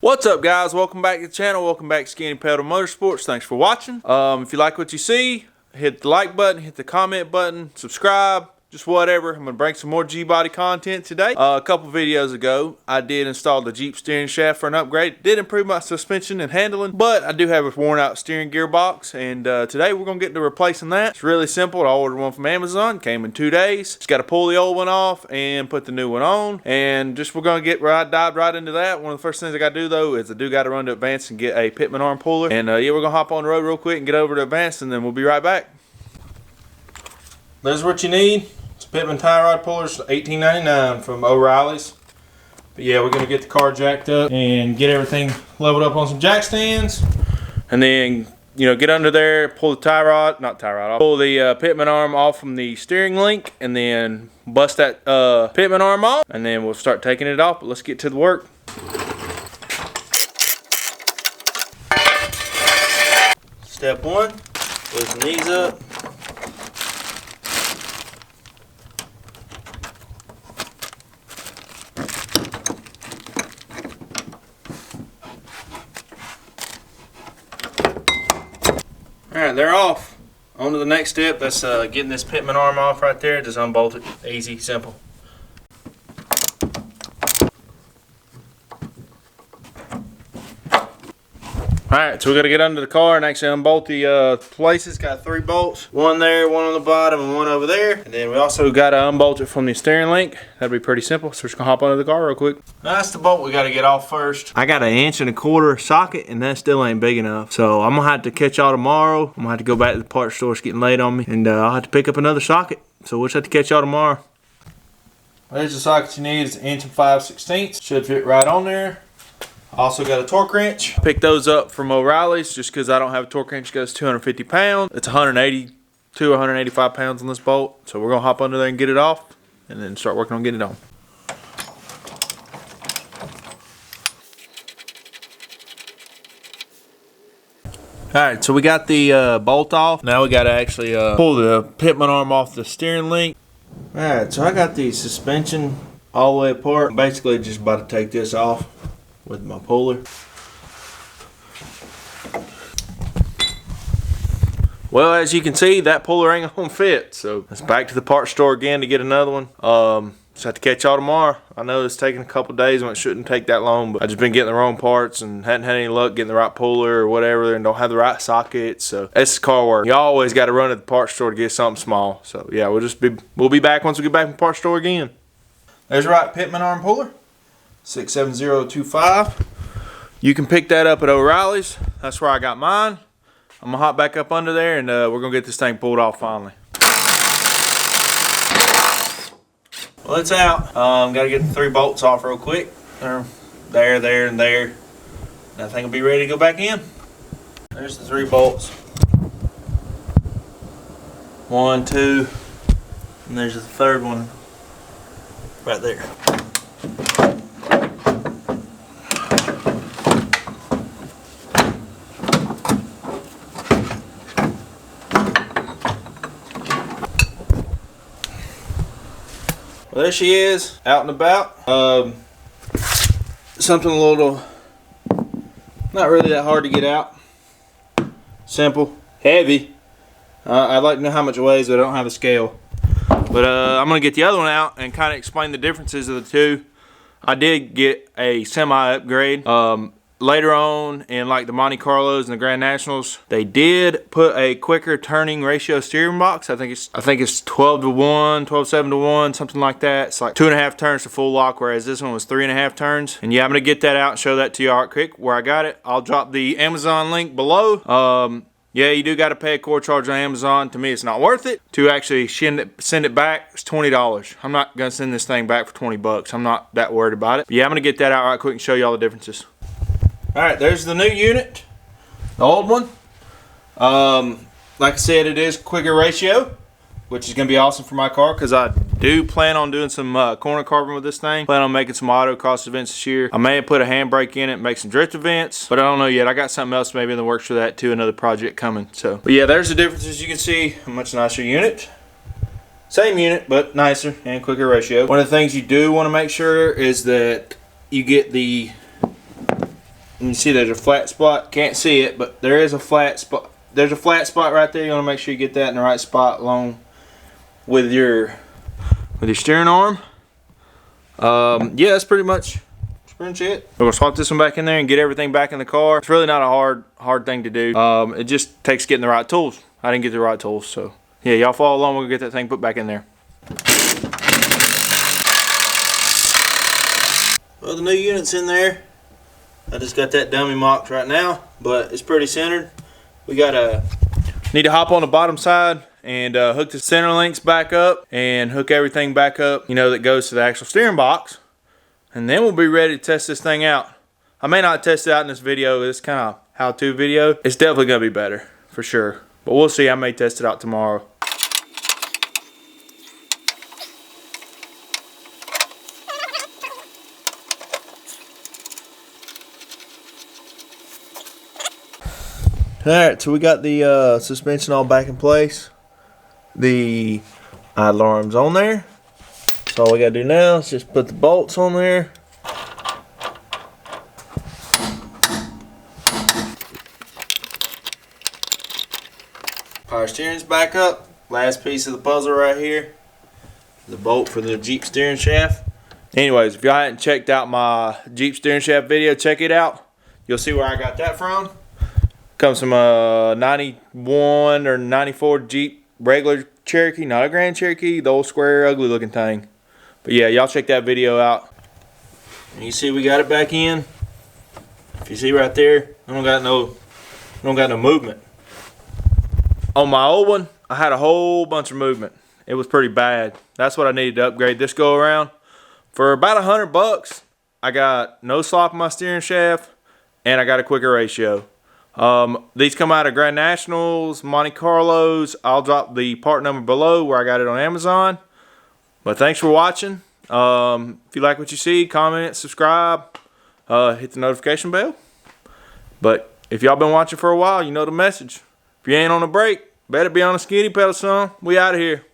What's up, guys? Welcome back to the channel. Welcome back to Skinny Pedal Motorsports. Thanks for watching. If you like what you see, hit the like button, hit the comment button, subscribe, just whatever. I'm gonna bring some more Gbody content today. A couple videos ago, I did install the Jeep steering shaft for an upgrade. Did improve my suspension and handling, but I do have a worn out steering gearbox, and today we're gonna get to replacing that. It's really simple. I ordered one from Amazon, came in 2 days. Just gotta pull the old one off and put the new one on, and just we're gonna dive right into that. One of the first things I gotta do though is I do gotta run to Advance and get a pitman arm puller, and yeah, we're gonna hop on the road real quick and get over to Advance, and then we'll be right back. There's what you need. It's a pitman tie rod puller, $18.99 from O'Reilly's. But yeah, we're gonna get the car jacked up and get everything leveled up on some jack stands, and then get under there, pull the pull the pitman arm off from the steering link, and then bust that pitman arm off, and then we'll start taking it off. But let's get to the work. Step one, loosen these up. Alright, they're off. On to the next step. That's getting this pitman arm off right there. Just unbolt it. Easy, simple. Alright, so we got to get under the car and actually unbolt the places. Got 3 bolts. One there, one on the bottom, and one over there. And then we also got to unbolt it from the steering link. That'll be pretty simple. So we're just going to hop under the car real quick. Now that's the bolt we got to get off first. I got an 1.25 inch socket, and that still ain't big enough. So I'm going to have to catch y'all tomorrow. I'm going to have to go back to the parts store. It's getting late on me. And I'll have to pick up another socket. So we'll just have to catch y'all tomorrow. There's the socket you need. It's 1 5/16 inch. Should fit right on there. Also got a torque wrench. Picked those up from O'Reilly's just because I don't have a torque wrench. It goes 250 pounds. It's 182 or 185 pounds on this bolt. So we're going to hop under there and get it off and then start working on getting it on. Alright, so we got the bolt off. Now we got to actually pull the pitman arm off the steering link. Alright, so I got the suspension all the way apart. I'm basically just about to take this off with my puller. Well, as you can see, that puller ain't gonna fit, so it's back to the parts store again to get another one. Just have to catch y'all tomorrow. I know it's taking a couple days when it shouldn't take that long, but I just been getting the wrong parts and hadn't had any luck getting the right puller or whatever, and don't have the right sockets. So that's car work. You always got to run to the parts store to get something small. So yeah, we'll be back once we get back from the parts store again. There's the right pitman arm puller. 67025. You can pick that up at O'Reilly's. That's where I got mine. I'm gonna hop back up under there, and we're gonna get this thing pulled off finally. Well, it's out. Gotta get the 3 bolts off real quick. There, and there. That thing will be ready to go back in. There's the 3 bolts. 1, 2, and there's the 3rd one right there. Well, there she is, out and about. Something a little, not really that hard to get out. Simple, heavy. I'd like to know how much it weighs, but I don't have a scale. But I'm gonna get the other one out and kind of explain the differences of the two. I did get a semi upgrade. Later on in like the Monte Carlos and the Grand Nationals, they did put a quicker turning ratio steering box. I think it's 12 to 1, 12.7 to 1, something like that. It's like 2.5 turns to full lock, whereas this one was 3.5 turns. And yeah, I'm gonna get that out and show that to you all quick where I got it. I'll drop the Amazon link below. Yeah, you do got to pay a core charge on Amazon. To me, it's not worth it. To actually send it back, it's $20. I'm not gonna send this thing back for 20 bucks. I'm not that worried about it. But yeah, I'm gonna get that out right quick and show you all the differences. Alright, there's the new unit. The old one. Like I said, it is quicker ratio, which is going to be awesome for my car because I do plan on doing some corner carving with this thing. Plan on making some autocross events this year. I may have put a handbrake in it, make some drift events, but I don't know yet. I got something else maybe in the works for that too, another project coming. So, but yeah, there's the differences. You can see a much nicer unit. Same unit, but nicer and quicker ratio. One of the things you do want to make sure is that you get the And you see there's a flat spot. Can't see it, but there is a flat spot. There's a flat spot right there. You want to make sure you get that in the right spot along with your steering arm. Yeah, that's pretty much it. We're gonna swap this one back in there and get everything back in the car. It's really not a hard thing to do. It just takes getting the right tools. I didn't get the right tools, so yeah, y'all follow along. We'll get that thing put back in there. Well, the new unit's in there. I just got that dummy mocked right now, but it's pretty centered. We need to hop on the bottom side and hook the center links back up and hook everything back up, you know, that goes to the actual steering box. And then we'll be ready to test this thing out. I may not test it out in this video. It's kind of how-to video. It's definitely going to be better, for sure. But we'll see. I may test it out tomorrow. Alright, so we got the suspension all back in place. The idler arm's on there. So all we gotta do now is just put the bolts on there. Power steering's back up. Last piece of the puzzle right here. The bolt for the Jeep steering shaft. Anyways, if y'all hadn't checked out my Jeep steering shaft video, check it out. You'll see where I got that from. Comes from a 91 or 94 Jeep regular Cherokee, not a Grand Cherokee, the old square ugly looking thing. But yeah, y'all check that video out. And you see we got it back in. If you see right there, I don't got no movement. On my old one, I had a whole bunch of movement. It was pretty bad. That's what I needed to upgrade this go around. For about $100, I got no slop in my steering shaft, and I got a quicker ratio. These come out of Grand Nationals, Monte Carlos. I'll drop the part number below where I got it on Amazon. But thanks for watching. If you like what you see, comment, subscribe, hit the notification bell. But if y'all been watching for a while, you know the message. If you ain't on a break, better be on a skinny pedal, son. We out of here.